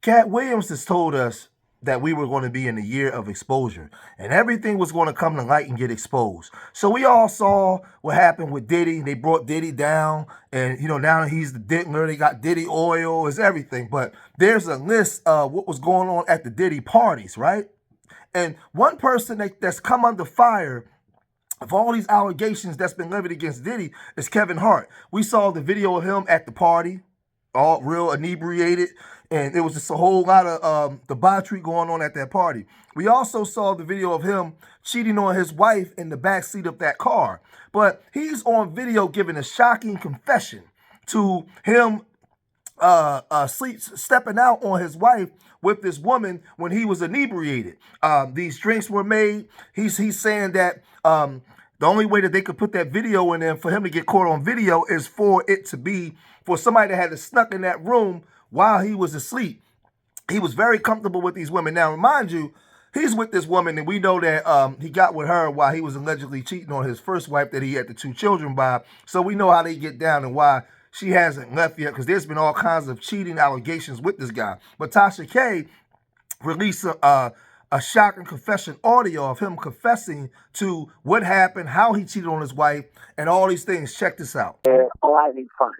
Cat Williams has told us that we were going to be in a year of exposure and everything was going to come to light and get exposed. So we all saw what happened with Diddy. They brought Diddy down and, now he's the diddler. They got Diddy oil, it's everything. But there's a list of what was going on at the Diddy parties, right? And one person that's come under fire of all these allegations that's been levied against Diddy is Kevin Hart. We saw the video of him at the party, all real inebriated, and it was just a whole lot of debauchery going on at that party. We also saw the video of him cheating on his wife in the backseat of that car. But he's on video giving a shocking confession to him stepping out on his wife with this woman when he was inebriated. These drinks were made. He's saying that the only way that they could put that video in there for him to get caught on video is for it to be for somebody that had snuck in that room while he was asleep. He was very comfortable with these women. Now, remind you, he's with this woman, and we know that he got with her while he was allegedly cheating on his first wife that he had the 2 children by. So we know how they get down and why she hasn't left yet, because there's been all kinds of cheating allegations with this guy. But Tasha K released a shocking confession audio of him confessing to what happened, how he cheated on his wife, and all these things. Check this out. Having fun.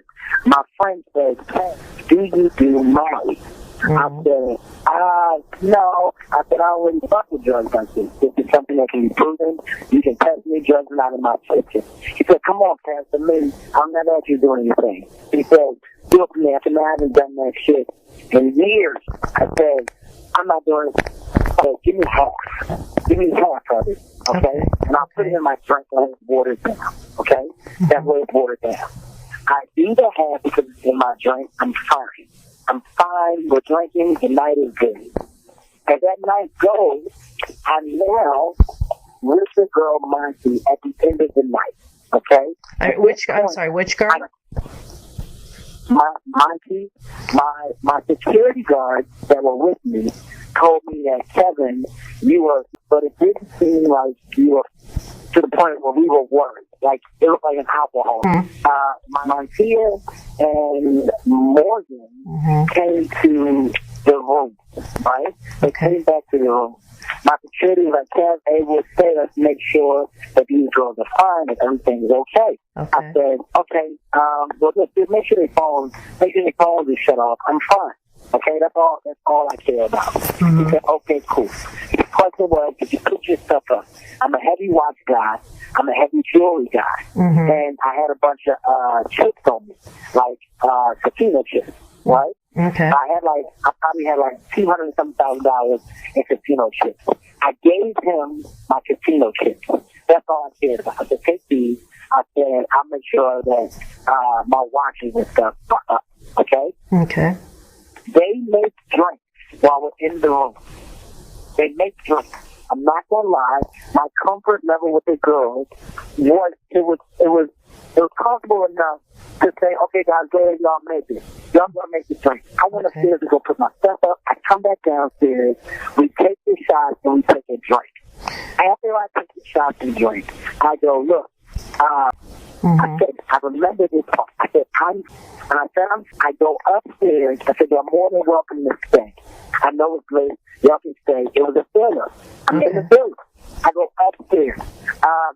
My friend said, "Cat, do you do Molly?" I said, no. I said, I already fuck with drugs like this. This is something that can be proven. You can test me, drugs are not in my kitchen. He said, come on, Pastor Lee, I'll never let you do anything. He said, do it for me. I said, man, I haven't done that shit in years. I said, I'm not doing it. I said, give me half. Give me half of it, okay? And I'll put it in my drink and it's watered down, okay? That way it's watered down. I do the half because it's in my drink. I'm fine. I'm fine. We're drinking. The night is good. As that night goes, I'm now with the girl Monty at the end of the night. Okay? I'm sorry, which girl? Monty, my security guards that were with me told me that, Kevin, you were, but it didn't seem like you were to the point where we were worried. Like, it looked like an alcohol. Montia and Morgan came to the room, right? They came back to the room. My security was like, Kev, hey, we'll stay. Let's make sure that these girls are fine and everything's okay. I said, okay, well, just make sure their phones are shut off. I'm fine. Okay, that's all I care about. He said, okay, cool. The question was, did you put your stuff up? I'm a heavy watch guy. I'm a heavy jewelry guy. And I had a bunch of chips on me, like casino chips, right? Okay. I probably had like $200,000 in casino chips. I gave him my casino chips. That's all I cared about. I said, take these. I said, I'll make sure that my watches and stuff are up. Okay? Okay. They make drinks while we're in the room. They make drinks. I'm not gonna lie. My comfort level with the girls was comfortable enough to say, okay, guys, go ahead, y'all make it. Y'all gonna make the drink. I went upstairs to go put my stuff up. I come back downstairs. We take the shots and we take a drink. After I take the shots and drink, I go, look, I said, I remember this part. I said, I go upstairs. I said, you're more than welcome to stay. I know it's late. Y'all can stay. It was a filler. I'm in the building. I go upstairs.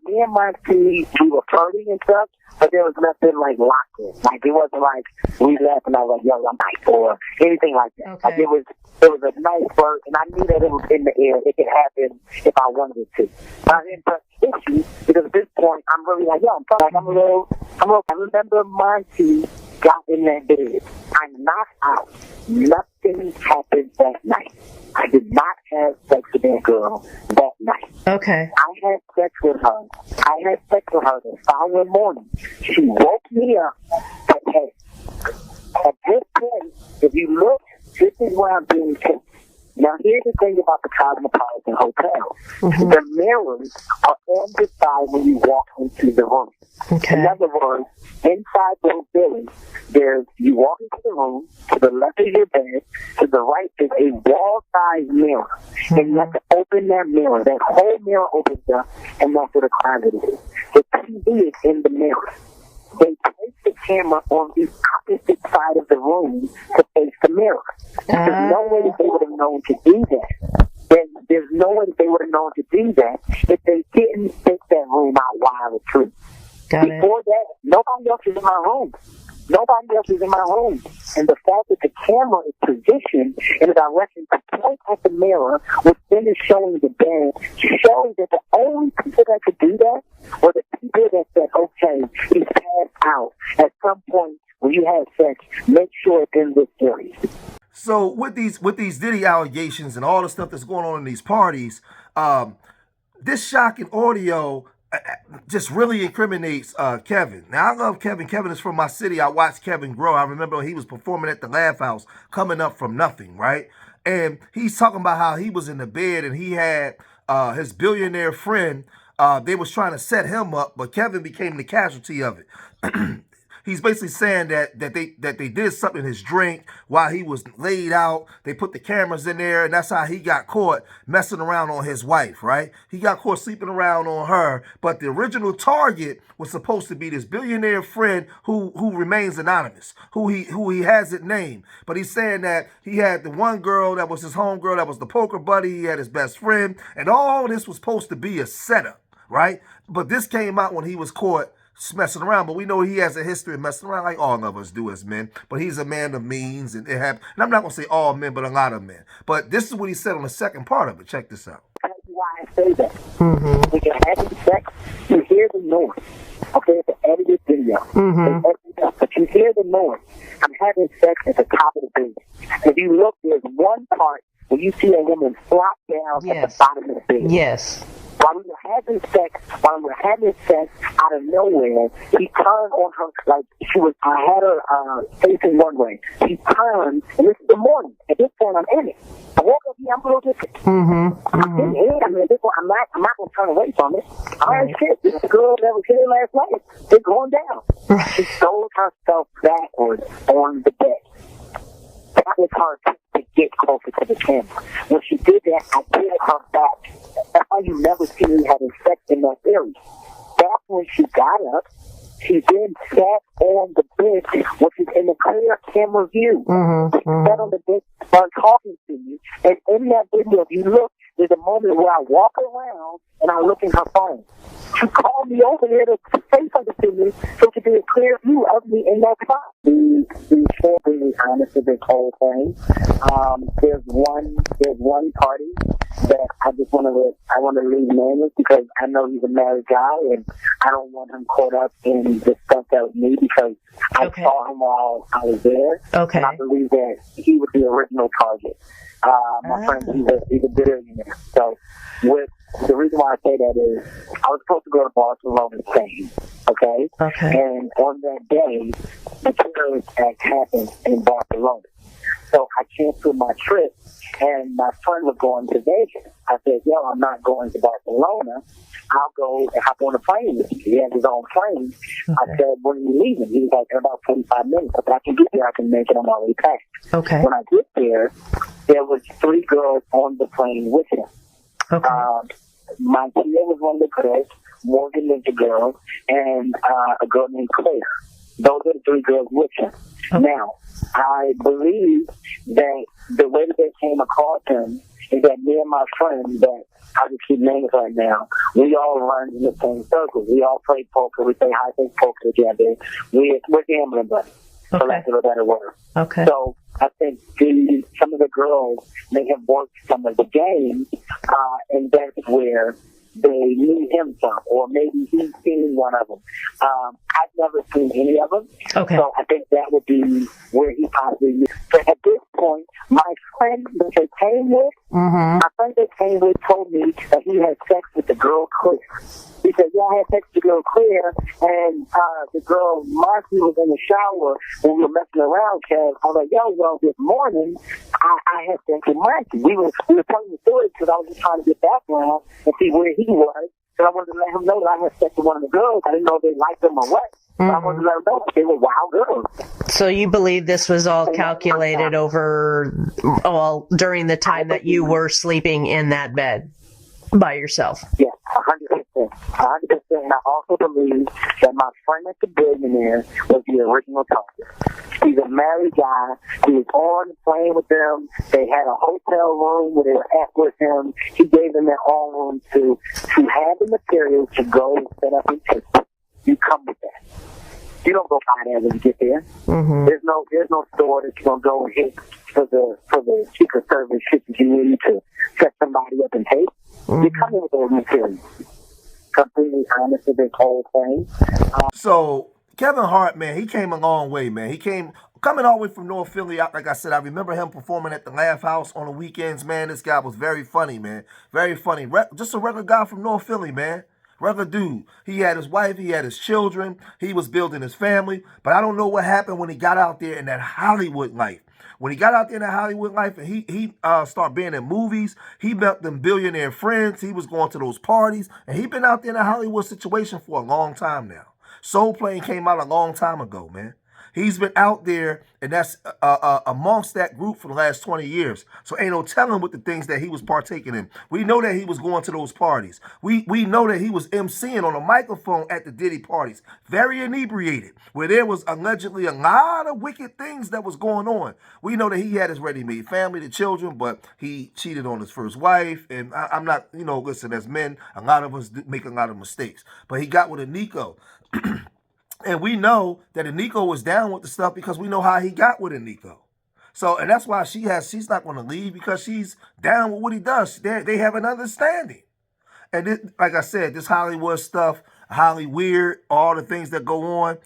Me and my team, we were flirting and stuff, but there was nothing like locked in. Like, it wasn't like we left and I was like, yo, I'm nice or anything like that. Like, it was a nice flirt, and I knew that it was in the air. It could happen if I wanted it to. But I didn't touch issue because at this point, I'm really like, yo, I'm a little. I remember my team got in that bed. I knocked out. Nothing happened that night. I did not have sex with that girl that night. Okay. I had sex with her. The following morning. She woke me up. Okay. At this point, if you look, this is where I'm being taken. Now, here's the thing about the Cosmopolitan Hotel. The mirrors are on the side when you walk into the room. Okay. In other words, inside those buildings, you walk into the room, to the left of your bed, to the right is a wall-sized mirror. And you have to open that mirror. That whole mirror opens up, and that's where the closet is. The TV is in the mirror. they placed the camera on the opposite side of the room to face the mirror. There's no way that they would have known to do that. There's no way that they would have known to do that if they didn't take that room out while the truth. Before that, nobody else is in my room. Nobody else is in my room. And the fact that the camera is positioned in a direction to point at the mirror, which then is showing the bed, shows that the only people that could do that were the people that said, okay, he's passed out. At some point, when you have sex, make sure it's in this area. So with these Diddy allegations and all the stuff that's going on in these parties, this shocking audio just really incriminates Kevin. Now, I love Kevin. Kevin is from my city. I watched Kevin grow. I remember he was performing at the Laugh House, coming up from nothing, right? And he's talking about how he was in the bed and he had his billionaire friend. They was trying to set him up, but Kevin became the casualty of it. He's basically saying that they did something in his drink while he was laid out. They put the cameras in there, and that's how he got caught messing around on his wife, right? He got caught sleeping around on her, but the original target was supposed to be this billionaire friend who remains anonymous, who he hasn't named. But he's saying that he had the one girl that was his homegirl, that was the poker buddy. He had his best friend, and all this was supposed to be a setup, right? But this came out when he was caught messing around, but we know he has a history of messing around like all of us do as men, but he's a man of means, and it happened. And I'm not going to say all men, but a lot of men. But this is what he said on the second part of it. Check this out. That's why I say that. When you're having sex, you hear the noise. Okay, it's an edited video. But you hear the noise. I'm having sex at the top of the bed. If you look, there's one part where you see a woman flop down at the bottom of the bed. Yes. While we were having sex, out of nowhere, he turned on her, like I had her facing one way. She turned, and this is the morning. At this point, I'm in it. I woke up here, I'm a little different. I'm in it. I mean, at this point, I'm not going to turn away from it. I ain't shit. This girl that was here last night, they're going down. She stole herself backwards on the bed. That was her to get closer to the camera. When she did that, I pulled her back. That's why you never see me having sex in that area. That's when she got up. She then sat on the bed, which is in the clear camera view. She sat on the bed, started talking to me. And in that video, if you look, there's a moment where I walk around and I look in her phone. She called me over there to say something to me so she could get a clear view of me in that spot. Be really honest with this whole thing. There's one party that I want to leave nameless because I know he's a married guy and I don't want him caught up in the stuff that was me because I saw him while I was there. And I believe that he was the original target. My friend, he's a billionaire. So the reason why I say that is I was supposed to go to Barcelona, Spain, okay? And on that day, the terrorist act happened in Barcelona. So I canceled my trip, and my friend was going to Vegas. I said, yo, I'm not going to Barcelona. I'll go and hop on a plane with you. He has his own plane. I said, when are you leaving? He was like, in about 45 minutes. I said, I can get there. I can make it on my way back. When I get there was 3 girls on the plane with him. My tia was one of the girls, Morgan was the girl, and a girl named Claire. Those are the 3 girls with him. Now, I believe that the way that they came across him is that me and my friend, that I just keep names right now, we all run in the same circles. We all play poker. We play high-stakes poker together. We're gambling buddies, for lack of a better word. So I think some of the girls may have worked some of the games, and that's where they knew him from, or maybe he's seen one of them. I've never seen any of them, so I think that would be where he possibly knew. But at this point, my friend that they came with, told me that he had sex with the girl Claire. He said, yeah, I had sex with the girl Claire, and the girl Marcy was in the shower when we were messing around, Kev. I was like, yo, well, this morning, I had sex with Marcy. We were telling the story because I was just trying to get background and see where he was. So I wanted to let him know that I had sex with one of the girls. I didn't know if they liked him or what. So I wanted to let him know that they were wild girls. So you believe this was all calculated during the time that you were sleeping in that bed by yourself? Yeah, 100%. 100%. And I also believe that my friend at the billionaire was the original target. He's a married guy. He was on the plane with them. They had a hotel room where they were at with him. He gave them their own room to have the material to go and set up and take. You come with that. You don't go buy that when you get there. Mm-hmm. There's no store that you're gonna go and hit for the Secret Service shit that you need to set somebody up and take. Mm-hmm. You come in with those materials. Completely honest with this whole thing. So Kevin Hart, man, he came a long way, man. He came coming all the way from North Philly. Like I said, I remember him performing at the Laugh House on the weekends, man. This guy was very funny, man. Very funny. Just a regular guy from North Philly, man. Regular dude. He had his wife. He had his children. He was building his family. But I don't know what happened when he got out there in that Hollywood life. When he got out there in that Hollywood life and he started being in movies, he met them billionaire friends. He was going to those parties. And he been out there in a Hollywood situation for a long time now. Soul Plane came out a long time ago, man. He's been out there, and that's amongst that group for the last 20 years. So ain't no telling what the things that he was partaking in. We know that he was going to those parties. We know that he was emceeing on a microphone at the Diddy parties, very inebriated, where there was allegedly a lot of wicked things that was going on. We know that he had his ready-made family, the children, but he cheated on his first wife. And I'm not, listen, as men, a lot of us make a lot of mistakes. But he got with Eniko. And we know that Eniko was down with the stuff because we know how he got with Eniko. So, and that's why she's not going to leave, because she's down with what he does. They have an understanding. And like I said, this Hollywood stuff, Hollyweird, all the things that go on,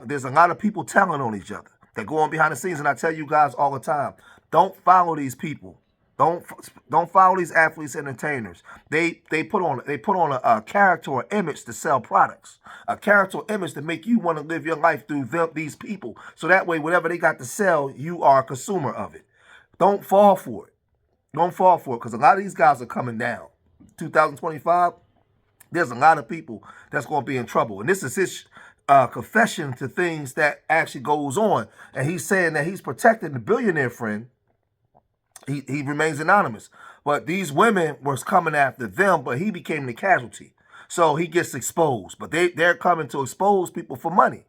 there's a lot of people telling on each other that go on behind the scenes. And I tell you guys all the time, don't follow these people. Don't follow these athletes, entertainers. They put on a character or image to sell products, a character or image to make you want to live your life through these people. So that way, whatever they got to sell, you are a consumer of it. Don't fall for it. Don't fall for it, because a lot of these guys are coming down. 2025, there's a lot of people that's going to be in trouble, and this is his confession to things that actually goes on, and he's saying that he's protecting the billionaire friend. He remains anonymous. But these women was coming after them, but he became the casualty. So he gets exposed. But they're coming to expose people for money.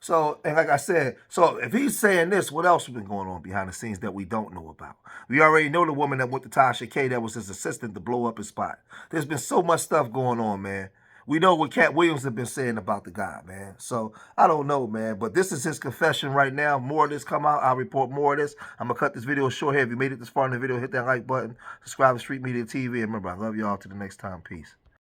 So, and like I said, so if he's saying this, what else has been going on behind the scenes that we don't know about? We already know the woman that went to Tasha K that was his assistant to blow up his spot. There's been so much stuff going on, man. We know what Cat Williams have been saying about the guy, man. So, I don't know, man. But this is his confession right now. More of this come out. I'll report more of this. I'm going to cut this video short here. If you made it this far in the video, hit that like button. Subscribe to Street Media TV. And remember, I love y'all. Till the next time. Peace.